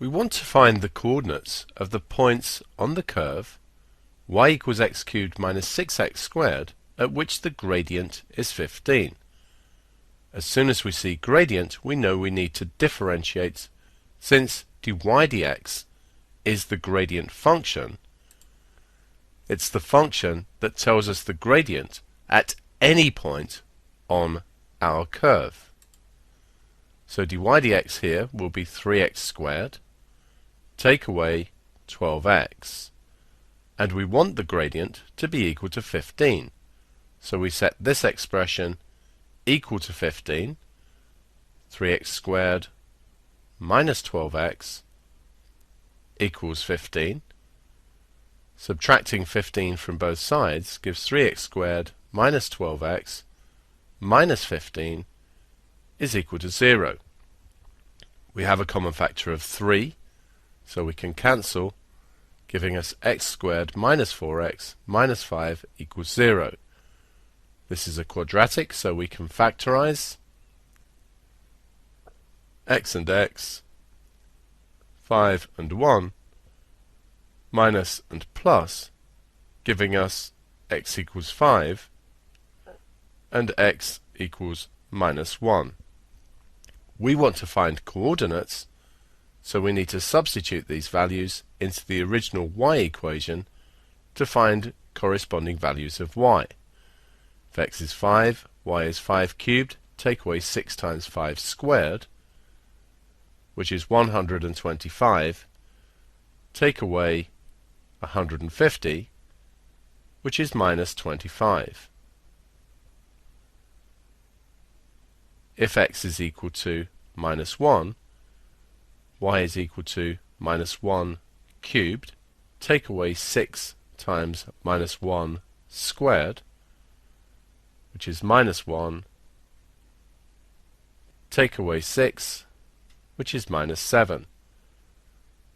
We want to find the coordinates of the points on the curve y equals x cubed minus 6x squared at which the gradient is 15. As soon as we see gradient, we know we need to differentiate. Since dy dx is the gradient function, it's the function that tells us the gradient at any point on our curve. So dy dx here will be 3x squared, take away 12x, and we want the gradient to be equal to 15. So we set this expression equal to 15, 3x squared minus 12x equals 15. Subtracting 15 from both sides gives 3x squared minus 12x minus 15 is equal to 0. We have a common factor of 3, so we can cancel, giving us x squared minus 4x minus 5 equals 0. This is a quadratic, so we can factorize x and x, 5 and 1, minus and plus, giving us x equals 5 and x equals minus 1. We want to find coordinates, so we need to substitute these values into the original y equation to find corresponding values of y. If x is 5, y is 5 cubed, take away 6 times 5 squared, which is 125, take away 150, which is minus 25. If x is equal to minus 1, y is equal to minus 1 cubed, take away 6 times minus 1 squared, which is minus 1, take away 6, which is minus 7.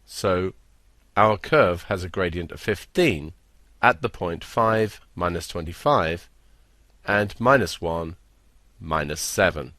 So our curve has a gradient of 15 at the point 5 minus 25 and minus 1 minus 7.